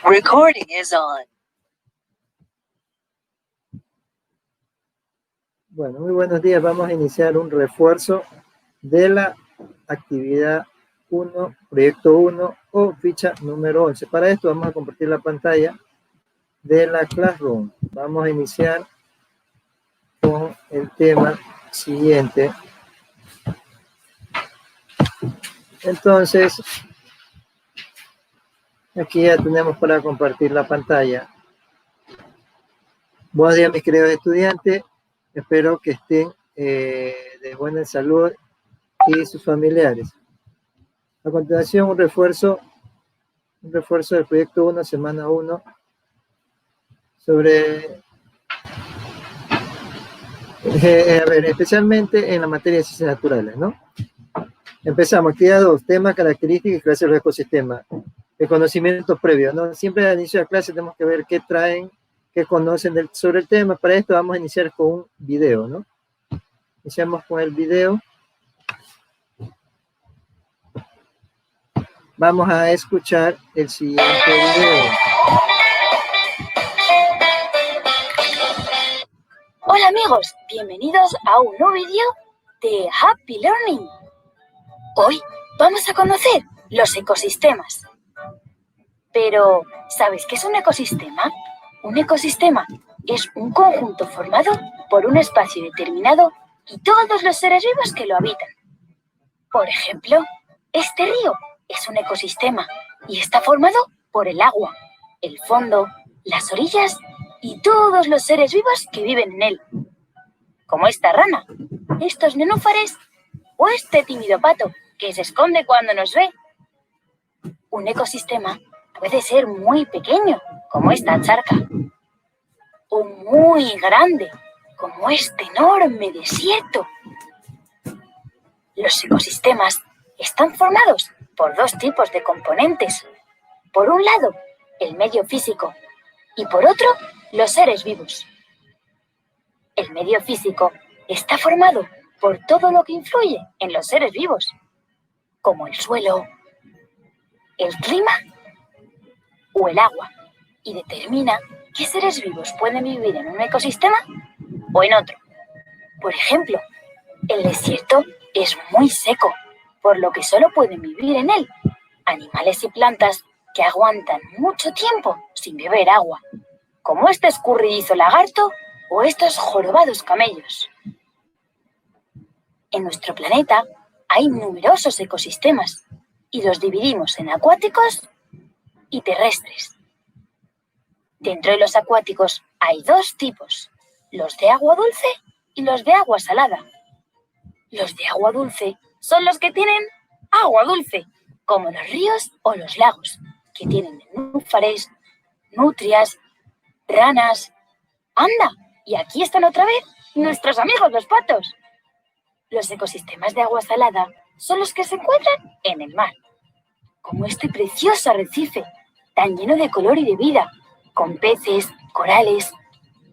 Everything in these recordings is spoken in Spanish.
Recording is on. Bueno, muy buenos días. Vamos a iniciar un refuerzo de la actividad 1, proyecto 1 o ficha número 11. Para esto vamos a compartir la pantalla de la Classroom. Vamos a iniciar con el tema siguiente. Entonces, aquí ya tenemos para compartir la pantalla. Buenos días, mis queridos estudiantes. Espero que estén de buena salud y sus familiares. A continuación, un refuerzo del proyecto 1, semana 1, sobre, especialmente en la materia de ciencias naturales, ¿no? Empezamos, actividad 2, tema, características y clases de los ecosistemas. El conocimiento previo, ¿no? Siempre al inicio de la clase tenemos que ver qué traen, qué conocen sobre el tema. Para esto vamos a iniciar con un video, ¿no? Iniciamos con el video. Vamos a escuchar el siguiente video. Hola amigos, bienvenidos a un nuevo vídeo de Happy Learning. Hoy vamos a conocer los ecosistemas. Pero, ¿sabes qué es un ecosistema? Un ecosistema es un conjunto formado por un espacio determinado y todos los seres vivos que lo habitan. Por ejemplo, este río es un ecosistema y está formado por el agua, el fondo, las orillas y todos los seres vivos que viven en él. Como esta rana, estos nenúfares o este tímido pato que se esconde cuando nos ve. Un ecosistema puede ser muy pequeño, como esta charca, o muy grande, como este enorme desierto. Los ecosistemas están formados por dos tipos de componentes. Por un lado, el medio físico, y por otro, los seres vivos. El medio físico está formado por todo lo que influye en los seres vivos, como el suelo, el clima o el agua, y determina qué seres vivos pueden vivir en un ecosistema o en otro. Por ejemplo, el desierto es muy seco, por lo que solo pueden vivir en él animales y plantas que aguantan mucho tiempo sin beber agua, como este escurridizo lagarto o estos jorobados camellos. En nuestro planeta hay numerosos ecosistemas y los dividimos en acuáticos y terrestres. Dentro de los acuáticos hay dos tipos, los de agua dulce y los de agua salada. Los de agua dulce son los que tienen agua dulce, como los ríos o los lagos, que tienen nenúfares, nutrias, ranas. ¡Anda! Y aquí están otra vez nuestros amigos los patos. Los ecosistemas de agua salada son los que se encuentran en el mar, como este precioso arrecife, tan lleno de color y de vida, con peces, corales,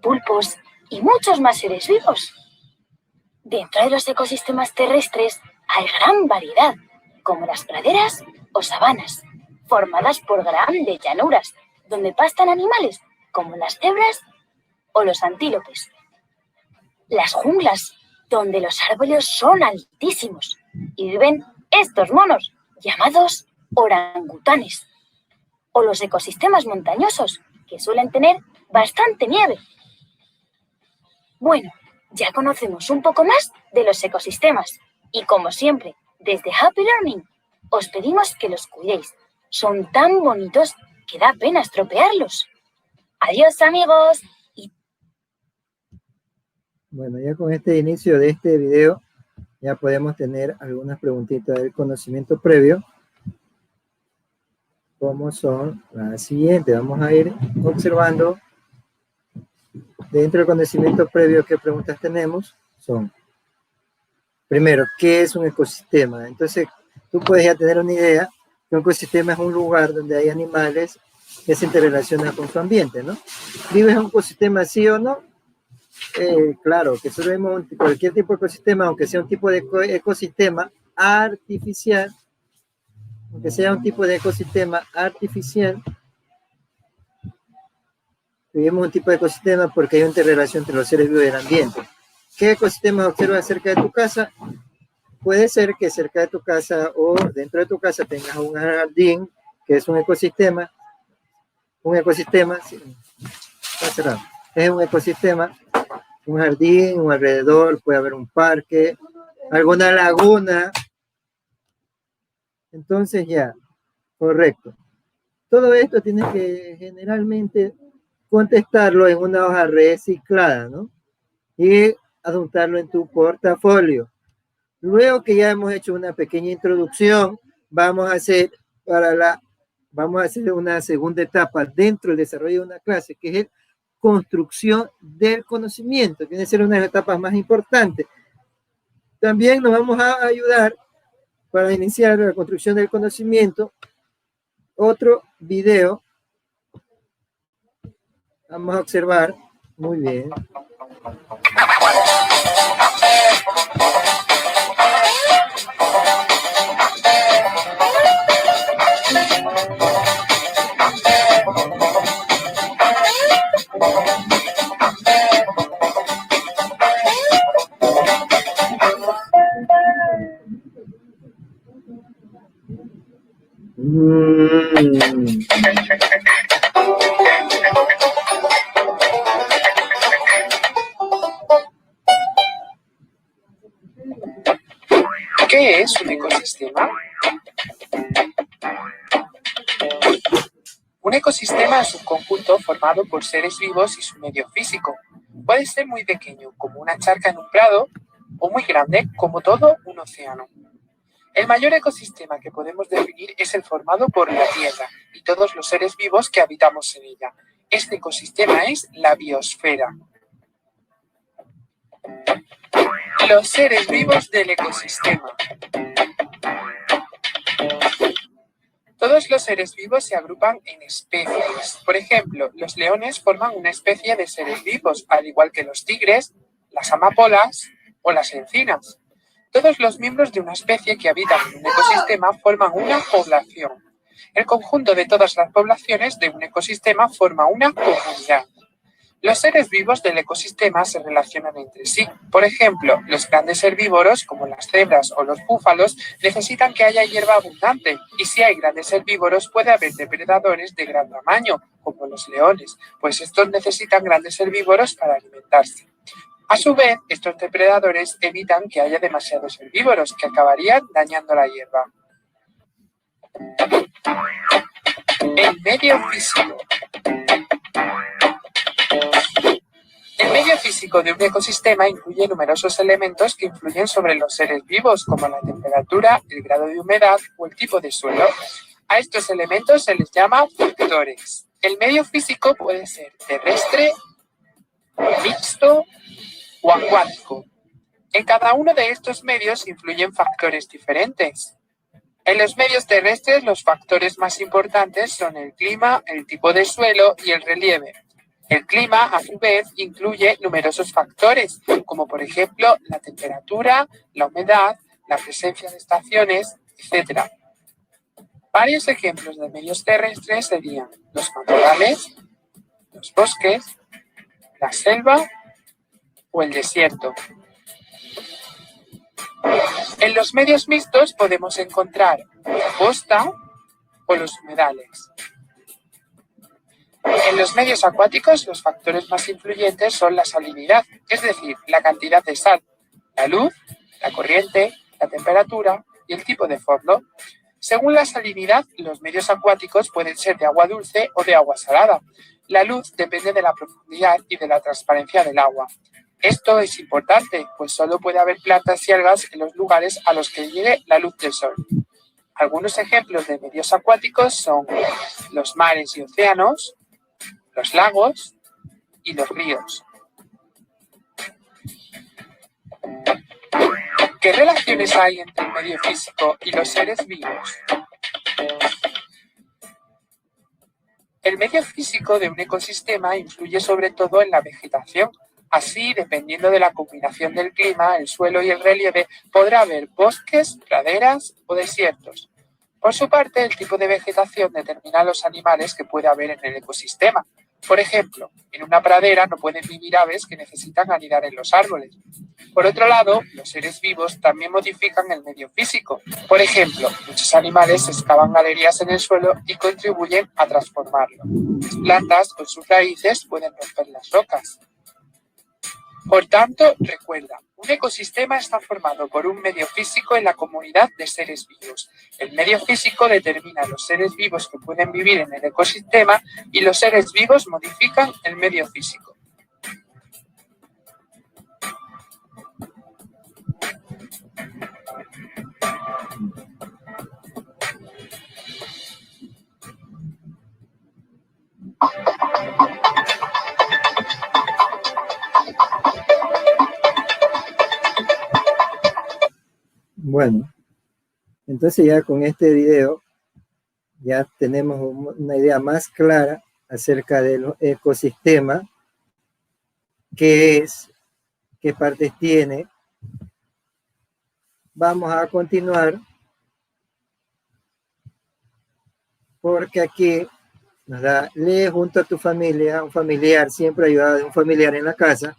pulpos y muchos más seres vivos. Dentro de los ecosistemas terrestres hay gran variedad, como las praderas o sabanas, formadas por grandes llanuras, donde pastan animales como las cebras o los antílopes. Las junglas, donde los árboles son altísimos y viven estos monos, llamados orangutanes. O los ecosistemas montañosos, que suelen tener bastante nieve. Bueno, ya conocemos un poco más de los ecosistemas y, como siempre, desde Happy Learning, os pedimos que los cuidéis. Son tan bonitos que da pena estropearlos. Adiós, amigos. Bueno, ya con este inicio de este video, ya podemos tener algunas preguntitas del conocimiento previo, como son las siguientes. Vamos a ir observando dentro del conocimiento previo qué preguntas tenemos. Son, primero, ¿qué es un ecosistema? Entonces, tú puedes ya tener una idea que un ecosistema es un lugar donde hay animales que se interrelacionan con su ambiente, ¿no? ¿Vives en un ecosistema sí o no? Claro, que solo vemos cualquier tipo de ecosistema, aunque sea un tipo de ecosistema artificial, Vivimos un tipo de ecosistema porque hay una interrelación entre los seres vivos y el ambiente. ¿Qué ecosistemas observas cerca de tu casa? Puede ser que cerca de tu casa o dentro de tu casa tengas un jardín, que es un ecosistema, sí, está cerrado. Es un ecosistema, un jardín, un alrededor, puede haber un parque, alguna laguna. Entonces ya, correcto. Todo esto tienes que generalmente contestarlo en una hoja reciclada, ¿no? Y adjuntarlo en tu portafolio. Luego que ya hemos hecho una pequeña introducción, vamos a hacer una segunda etapa dentro del desarrollo de una clase, que es construcción del conocimiento. Tiene que ser una de las etapas más importantes. También nos vamos a ayudar para iniciar la construcción del conocimiento. Otro video. Vamos a observar. Muy bien. ¿Qué es un ecosistema? Un ecosistema es un conjunto formado por seres vivos y su medio físico. Puede ser muy pequeño, como una charca en un prado, o muy grande, como todo un océano. El mayor ecosistema que podemos definir es el formado por la Tierra y todos los seres vivos que habitamos en ella. Este ecosistema es la biosfera. Los seres vivos del ecosistema. Todos los seres vivos se agrupan en especies. Por ejemplo, los leones forman una especie de seres vivos, al igual que los tigres, las amapolas o las encinas. Todos los miembros de una especie que habitan en un ecosistema forman una población. El conjunto de todas las poblaciones de un ecosistema forma una comunidad. Los seres vivos del ecosistema se relacionan entre sí. Por ejemplo, los grandes herbívoros, como las cebras o los búfalos, necesitan que haya hierba abundante. Y si hay grandes herbívoros, puede haber depredadores de gran tamaño, como los leones, pues estos necesitan grandes herbívoros para alimentarse. A su vez, estos depredadores evitan que haya demasiados herbívoros, que acabarían dañando la hierba. El medio físico. El medio físico de un ecosistema incluye numerosos elementos que influyen sobre los seres vivos, como la temperatura, el grado de humedad o el tipo de suelo. A estos elementos se les llama factores. El medio físico puede ser terrestre, mixto o acuático. En cada uno de estos medios influyen factores diferentes. En los medios terrestres, los factores más importantes son el clima, el tipo de suelo y el relieve. El clima, a su vez, incluye numerosos factores, como por ejemplo la temperatura, la humedad, la presencia de estaciones, etc. Varios ejemplos de medios terrestres serían los matorrales, los bosques, la selva o el desierto. En los medios mixtos podemos encontrar la costa o los humedales. En los medios acuáticos, los factores más influyentes son la salinidad, es decir, la cantidad de sal, la luz, la corriente, la temperatura y el tipo de fondo. Según la salinidad, los medios acuáticos pueden ser de agua dulce o de agua salada. La luz depende de la profundidad y de la transparencia del agua. Esto es importante, pues solo puede haber plantas y algas en los lugares a los que llegue la luz del sol. Algunos ejemplos de medios acuáticos son los mares y océanos, los lagos y los ríos. ¿Qué relaciones hay entre el medio físico y los seres vivos? El medio físico de un ecosistema influye sobre todo en la vegetación. Así, dependiendo de la combinación del clima, el suelo y el relieve, podrá haber bosques, praderas o desiertos. Por su parte, el tipo de vegetación determina los animales que puede haber en el ecosistema. Por ejemplo, en una pradera no pueden vivir aves que necesitan anidar en los árboles. Por otro lado, los seres vivos también modifican el medio físico. Por ejemplo, muchos animales excavan galerías en el suelo y contribuyen a transformarlo. Las plantas, con sus raíces, pueden romper las rocas. Por tanto, recuerda, un ecosistema está formado por un medio físico en la comunidad de seres vivos. El medio físico determina los seres vivos que pueden vivir en el ecosistema y los seres vivos modifican el medio físico. Bueno, entonces ya con este video ya tenemos una idea más clara acerca de los ecosistemas, qué es, qué partes tiene. Vamos a continuar porque aquí nos da, lee junto a tu familia, un familiar, siempre ayudado de un familiar en la casa,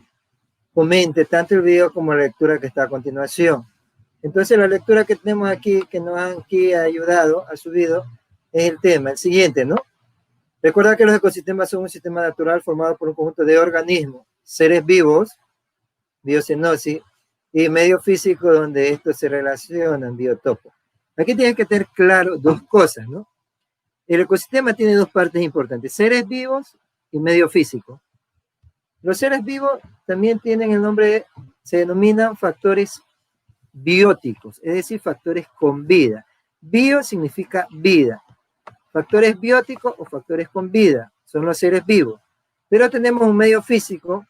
comente tanto el video como la lectura que está a continuación. Entonces la lectura que tenemos aquí, que nos han aquí ayudado, ha subido, es el tema, el siguiente, ¿no? Recuerda que los ecosistemas son un sistema natural formado por un conjunto de organismos, seres vivos, biocenosis, y medio físico donde estos se relacionan, biotopos. Aquí tienes que tener claro dos cosas, ¿no? El ecosistema tiene dos partes importantes, seres vivos y medio físico. Los seres vivos también tienen el nombre, se denominan factores bióticos, es decir, factores con vida. Bio significa vida. Factores bióticos o factores con vida son los seres vivos. Pero tenemos un medio físico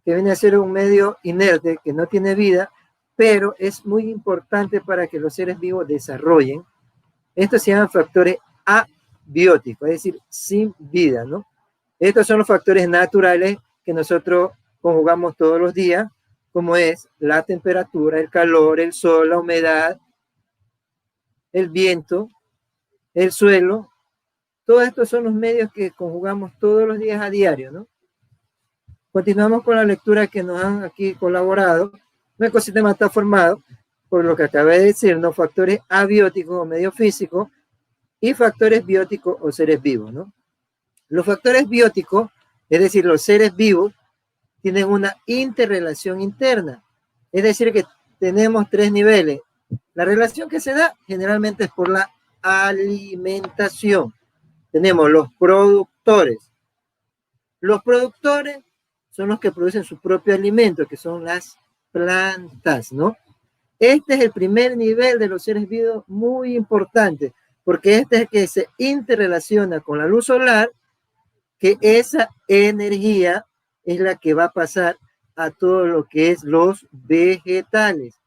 que viene a ser un medio inerte, que no tiene vida, pero es muy importante para que los seres vivos desarrollen. Estos se llaman factores abióticos, es decir, sin vida, ¿no? Estos son los factores naturales que nosotros conjugamos todos los días, como es la temperatura, el calor, el sol, la humedad, el viento, el suelo. Todos estos son los medios que conjugamos todos los días a diario, ¿no? Continuamos con la lectura que nos han aquí colaborado. Un ecosistema está formado por lo que acabé de decir, ¿no? Factores abióticos o medio físicos y factores bióticos o seres vivos, ¿no? Los factores bióticos, es decir, los seres vivos, tienen una interrelación interna. Es decir, que tenemos tres niveles. La relación que se da generalmente es por la alimentación. Tenemos los productores. Los productores son los que producen su propio alimento, que son las plantas, ¿no? Este es el primer nivel de los seres vivos muy importante, porque este es el que se interrelaciona con la luz solar, que esa energía es la que va a pasar a todo lo que es los vegetales.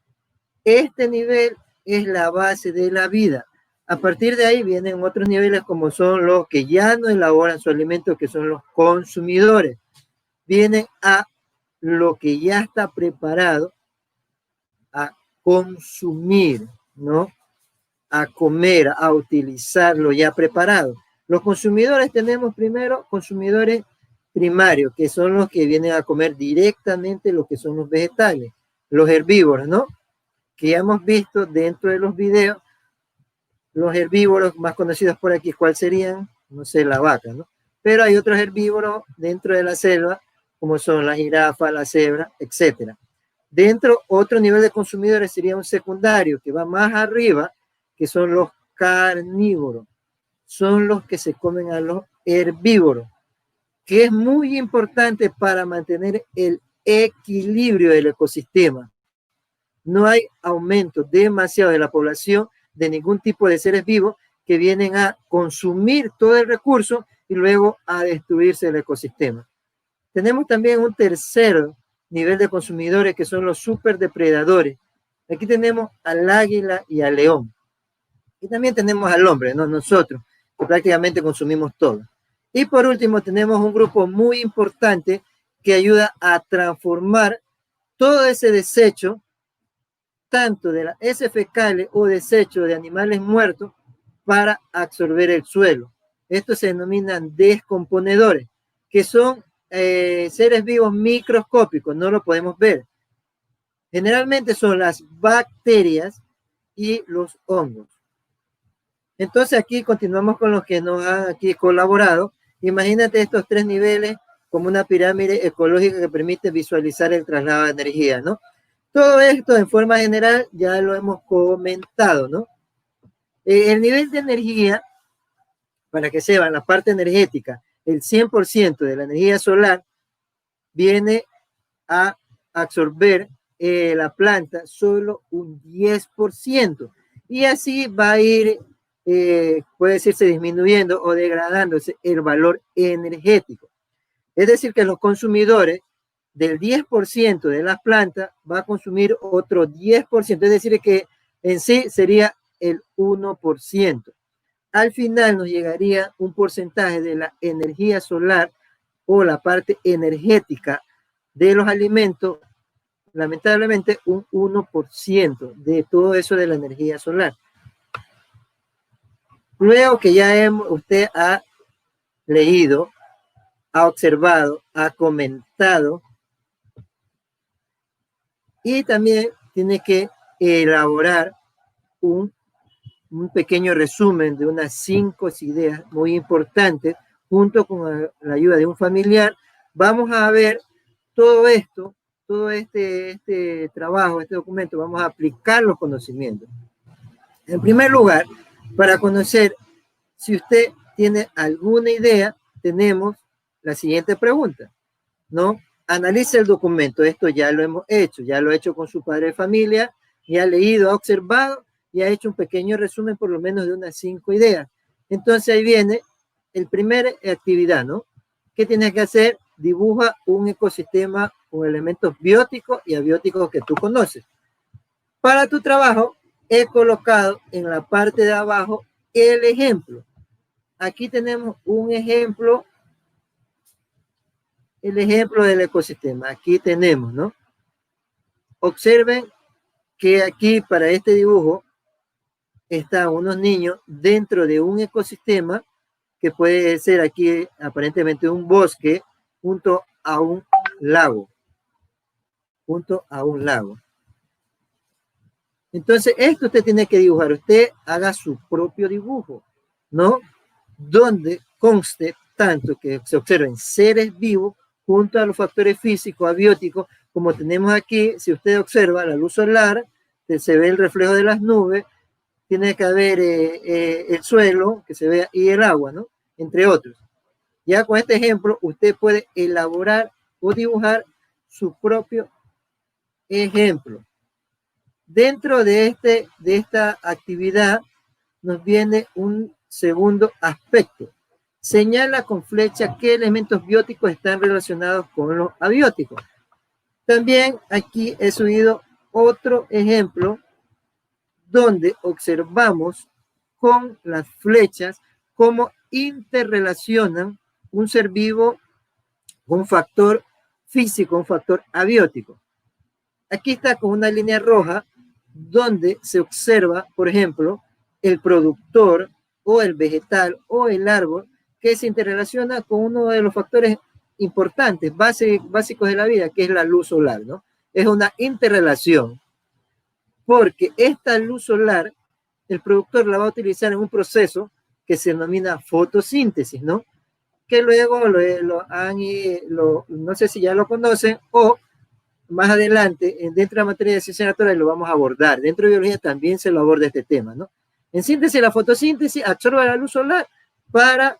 Este nivel es la base de la vida. A partir de ahí vienen otros niveles como son los que ya no elaboran su alimento, que son los consumidores. Vienen a lo que ya está preparado a consumir, ¿no? A comer, a utilizar lo ya preparado. Los consumidores tenemos primero consumidores primarios, que son los que vienen a comer directamente lo que son los vegetales, los herbívoros, ¿no? Que ya hemos visto dentro de los videos, los herbívoros más conocidos por aquí, ¿cuáles serían? No sé, la vaca, ¿no? Pero hay otros herbívoros dentro de la selva, como son la jirafa, la cebra, etc. Dentro, otro nivel de consumidores sería un secundario, que va más arriba, que son los carnívoros. Son los que se comen a los herbívoros, que es muy importante para mantener el equilibrio del ecosistema. No hay aumento demasiado de la población de ningún tipo de seres vivos que vienen a consumir todo el recurso y luego a destruirse el ecosistema. Tenemos también un tercer nivel de consumidores que son los superdepredadores. Aquí tenemos al águila y al león. Y también tenemos al hombre, ¿no? Nosotros, que prácticamente consumimos todo. Y por último tenemos un grupo muy importante que ayuda a transformar todo ese desecho, tanto de las heces fecales o desecho de animales muertos, para absorber el suelo. Estos se denominan descomponedores. que son seres vivos microscópicos, no lo podemos ver. Generalmente son las bacterias y los hongos. Entonces aquí continuamos con los que nos han aquí colaborado. Imagínate estos tres niveles como una pirámide ecológica que permite visualizar el traslado de energía, ¿no? Todo esto en forma general ya lo hemos comentado, ¿no? El nivel de energía, para que sepan, la parte energética, el 100% de la energía solar viene a absorber la planta solo un 10%. Y así va a ir, puede decirse, disminuyendo o degradándose el valor energético. Es decir, que los consumidores del 10% de las plantas va a consumir otro 10%, es decir, que en sí sería el 1%. Al final nos llegaría un porcentaje de la energía solar o la parte energética de los alimentos, lamentablemente un 1% de todo eso de la energía solar. Luego que ya usted ha leído, ha observado, ha comentado y también tiene que elaborar un pequeño resumen de unas 5 ideas muy importantes junto con la ayuda de un familiar. Vamos a ver todo esto, todo este trabajo, este documento, vamos a aplicar los conocimientos. En primer lugar, para conocer si usted tiene alguna idea, tenemos la siguiente pregunta, ¿no? Analice el documento, esto ya lo hemos hecho, ya lo he hecho con su padre de familia, ya ha leído, ha observado y ha hecho un pequeño resumen por lo menos de unas 5 ideas. Entonces ahí viene el primer actividad, ¿no? ¿Qué tienes que hacer? Dibuja un ecosistema con elementos bióticos y abióticos que tú conoces. Para tu trabajo, he colocado en la parte de abajo el ejemplo. Aquí tenemos un ejemplo, el ejemplo del ecosistema. Aquí tenemos, ¿no? Observen que aquí para este dibujo están unos niños dentro de un ecosistema que puede ser aquí aparentemente un bosque junto a un lago. Junto a un lago. Entonces, esto usted tiene que dibujar. Usted haga su propio dibujo, ¿no? Donde conste tanto que se observen seres vivos junto a los factores físicos, abióticos, como tenemos aquí. Si usted observa la luz solar, se ve el reflejo de las nubes, tiene que haber el suelo que se vea y el agua, ¿no? Entre otros. Ya con este ejemplo, usted puede elaborar o dibujar su propio ejemplo. Dentro de esta actividad nos viene un segundo aspecto. Señala con flecha qué elementos bióticos están relacionados con los abióticos. También aquí he subido otro ejemplo donde observamos con las flechas cómo interrelacionan un ser vivo con un factor físico, un factor abiótico. Aquí está con una línea roja donde se observa, por ejemplo, el productor o el vegetal o el árbol que se interrelaciona con uno de los factores importantes, básicos de la vida, que es la luz solar, ¿no? Es una interrelación, porque esta luz solar, el productor la va a utilizar en un proceso que se denomina fotosíntesis, ¿no? Que luego no sé si ya lo conocen o más adelante, dentro de la materia de ciencias naturales lo vamos a abordar. Dentro de biología también se lo aborda este tema, ¿no? En síntesis, la fotosíntesis absorbe la luz solar para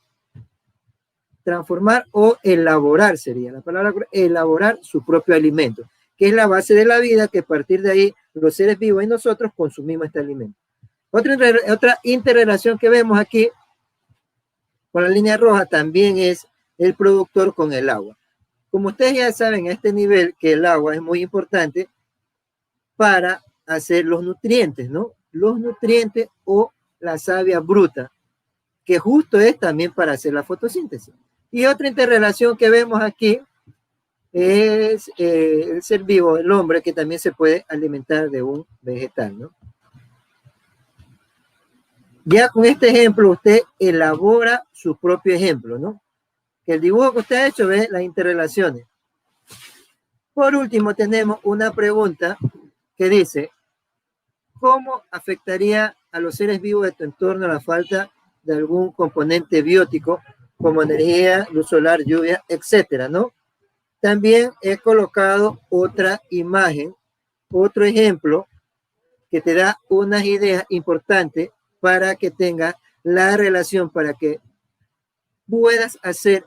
transformar o elaborar, sería la palabra, elaborar su propio alimento, que es la base de la vida, que a partir de ahí los seres vivos y nosotros consumimos este alimento. Otra interrelación que vemos aquí con la línea roja también es el productor con el agua. Como ustedes ya saben a este nivel que el agua es muy importante para hacer los nutrientes, ¿no? Los nutrientes o la savia bruta, que justo es también para hacer la fotosíntesis. Y otra interrelación que vemos aquí es el ser vivo, el hombre, que también se puede alimentar de un vegetal, ¿no? Ya con este ejemplo usted elabora su propio ejemplo, ¿no? Que el dibujo que usted ha hecho ve las interrelaciones. Por último, tenemos una pregunta que dice, ¿cómo afectaría a los seres vivos de tu entorno la falta de algún componente biótico como energía, luz solar, lluvia, etcétera, ¿no? También he colocado otra imagen, otro ejemplo que te da unas ideas importantes para que tengas la relación, para que puedas hacer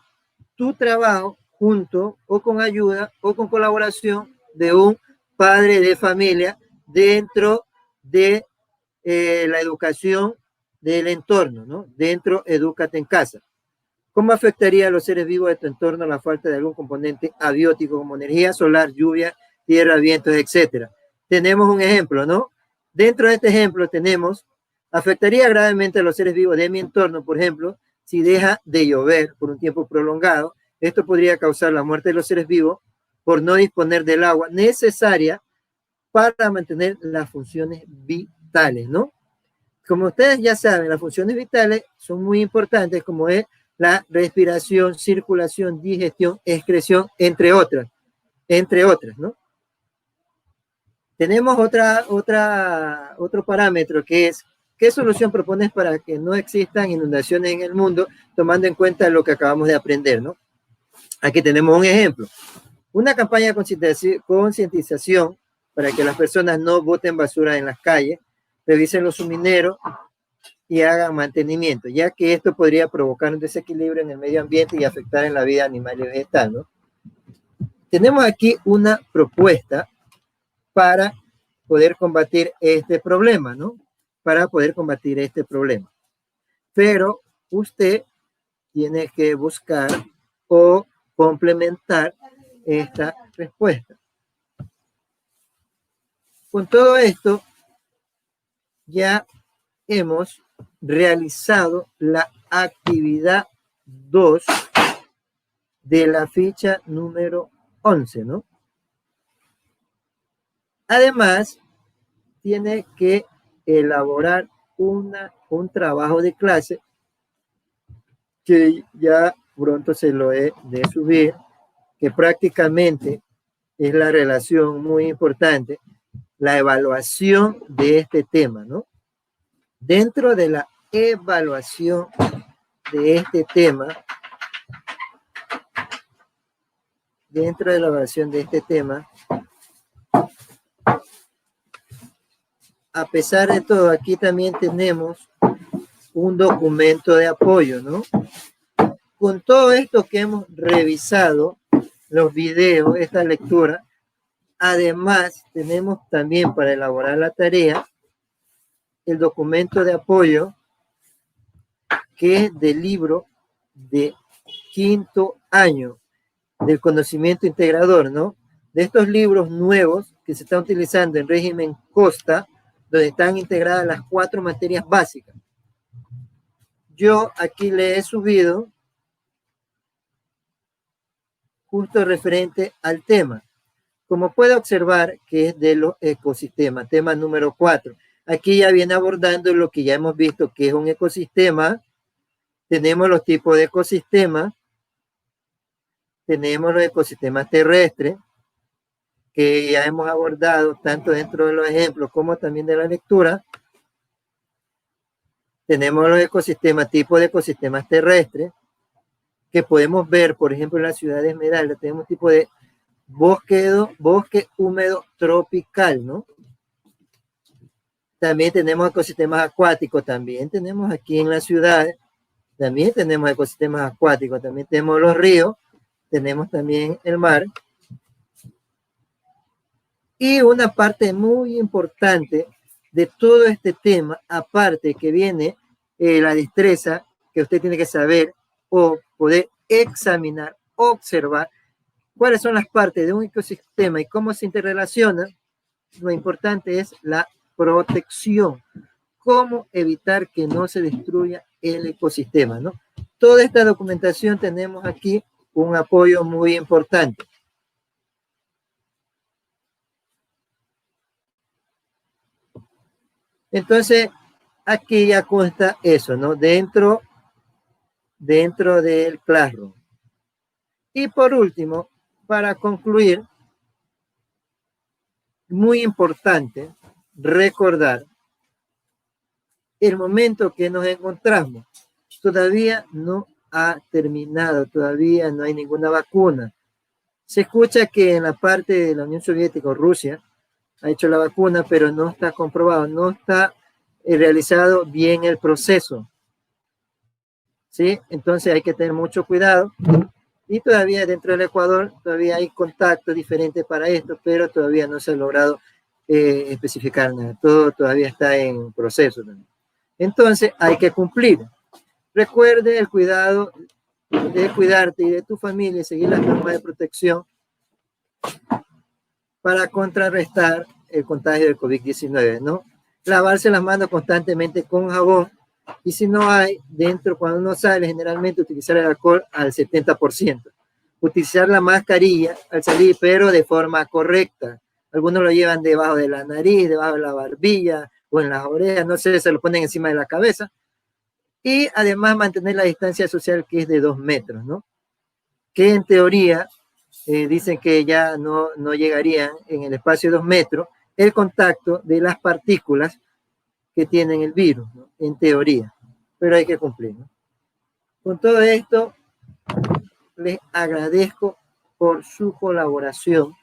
tu trabajo junto o con ayuda o con colaboración de un padre de familia dentro de la educación del entorno, ¿no? Dentro, edúcate en casa. ¿Cómo afectaría a los seres vivos de tu entorno la falta de algún componente abiótico como energía solar, lluvia, tierra, vientos, etcétera? Tenemos un ejemplo, ¿no? Dentro de este ejemplo tenemos, afectaría gravemente a los seres vivos de mi entorno, por ejemplo, si deja de llover por un tiempo prolongado. Esto podría causar la muerte de los seres vivos por no disponer del agua necesaria para mantener las funciones vitales, ¿no? Como ustedes ya saben, las funciones vitales son muy importantes, como es la respiración, circulación, digestión, excreción, entre otras, ¿no? Tenemos otro parámetro que es, ¿qué solución propones para que no existan inundaciones en el mundo, tomando en cuenta lo que acabamos de aprender, ¿no? Aquí tenemos un ejemplo. Una campaña de concientización para que las personas no boten basura en las calles, revisen los sumideros y hagan mantenimiento, ya que esto podría provocar un desequilibrio en el medio ambiente y afectar en la vida animal y vegetal, ¿no? Tenemos aquí una propuesta para poder combatir este problema, ¿no? Para poder combatir este problema. Pero usted tiene que buscar o complementar esta respuesta. Con todo esto, ya hemos realizado la actividad 2 de la ficha número 11, ¿no? Además, tiene que elaborar un trabajo de clase que ya pronto se lo he de subir, que prácticamente es la relación muy importante, la evaluación de este tema, ¿no? Dentro de la evaluación de este tema, a pesar de todo, aquí también tenemos un documento de apoyo, ¿no? Con todo esto que hemos revisado, los videos, esta lectura, además tenemos también para elaborar la tarea el documento de apoyo que es del libro de 5º año del conocimiento integrador, ¿no? De estos libros nuevos que se están utilizando en régimen Costa, donde están integradas las 4 materias básicas. Yo aquí le he subido justo referente al tema. Como puede observar, que es de los ecosistemas, tema número 4. Aquí ya viene abordando lo que ya hemos visto, que es un ecosistema. Tenemos los tipos de ecosistemas. Tenemos los ecosistemas terrestres, que ya hemos abordado tanto dentro de los ejemplos como también de la lectura. Tenemos los ecosistemas, tipos de ecosistemas terrestres, que podemos ver, por ejemplo, en la ciudad de Esmeralda, tenemos tipo de bosque húmedo tropical, ¿no? También tenemos ecosistemas acuáticos, también tenemos aquí en la ciudad, también tenemos ecosistemas acuáticos, también tenemos los ríos, tenemos también el mar. Y una parte muy importante de todo este tema, aparte que viene la destreza que usted tiene que saber o poder examinar, observar cuáles son las partes de un ecosistema y cómo se interrelacionan. Lo importante es la protección, cómo evitar que no se destruya el ecosistema, ¿no? Toda esta documentación tenemos aquí un apoyo muy importante. Entonces, aquí ya consta eso, ¿no? Dentro del Classroom. Y por último, para concluir, muy importante recordar el momento que nos encontramos. Todavía no ha terminado, todavía no hay ninguna vacuna. Se escucha que en la parte de la Unión Soviética o Rusia ha hecho la vacuna, pero no está comprobado, no está realizado bien el proceso. ¿Sí? Entonces hay que tener mucho cuidado. Y todavía dentro del Ecuador todavía hay contactos diferentes para esto, pero todavía no se ha logrado especificar nada. Todo todavía está en proceso también. Entonces hay que cumplir. Recuerde el cuidado de cuidarte y de tu familia y seguir las normas de protección para contrarrestar el contagio del COVID-19, ¿no? Lavarse las manos constantemente con jabón y si no hay, dentro cuando uno sale, generalmente utilizar el alcohol al 70%. Utilizar la mascarilla al salir, pero de forma correcta. Algunos lo llevan debajo de la nariz, debajo de la barbilla o en las orejas, no sé, se lo ponen encima de la cabeza. Y además mantener la distancia social que es de 2 metros, ¿no? Que en teoría dicen que ya no llegarían en el espacio de 2 metros el contacto de las partículas que tienen el virus, ¿no? En teoría, pero hay que cumplir, ¿no? Con todo esto, les agradezco por su colaboración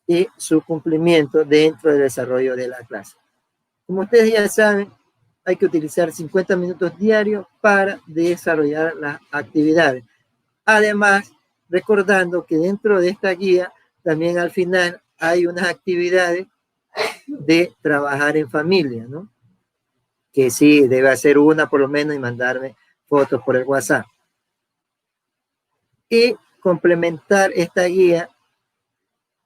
y su cumplimiento dentro del desarrollo de la clase. Como ustedes ya saben, hay que utilizar 50 minutos diarios para desarrollar las actividades. Además, recordando que dentro de esta guía, también al final hay unas actividades de trabajar en familia, ¿no? Que sí, debe hacer una por lo menos y mandarme fotos por el WhatsApp. Y complementar esta guía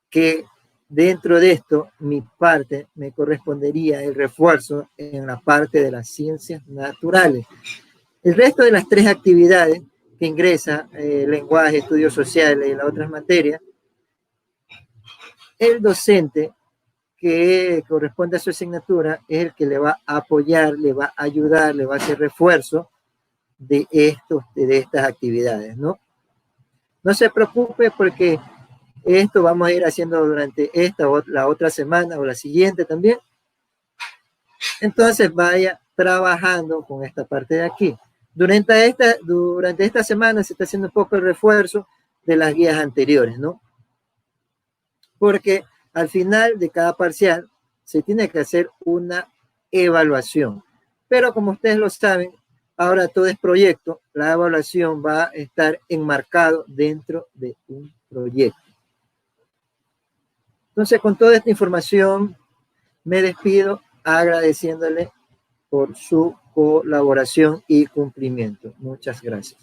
que dentro de esto, mi parte me correspondería el refuerzo en la parte de las ciencias naturales. El resto de las 3 actividades que ingresa, lenguaje, estudios sociales y las otras materias, el docente que corresponde a su asignatura es el que le va a apoyar, le va a ayudar, le va a hacer refuerzo de estas actividades, ¿no? No se preocupe porque esto vamos a ir haciendo durante esta o la otra semana o la siguiente también. Entonces vaya trabajando con esta parte de aquí. Durante esta semana se está haciendo un poco el refuerzo de las guías anteriores, ¿no? Porque al final de cada parcial se tiene que hacer una evaluación. Pero como ustedes lo saben, ahora todo es proyecto, la evaluación va a estar enmarcado dentro de un proyecto. Entonces, con toda esta información, me despido agradeciéndole por su colaboración y cumplimiento. Muchas gracias.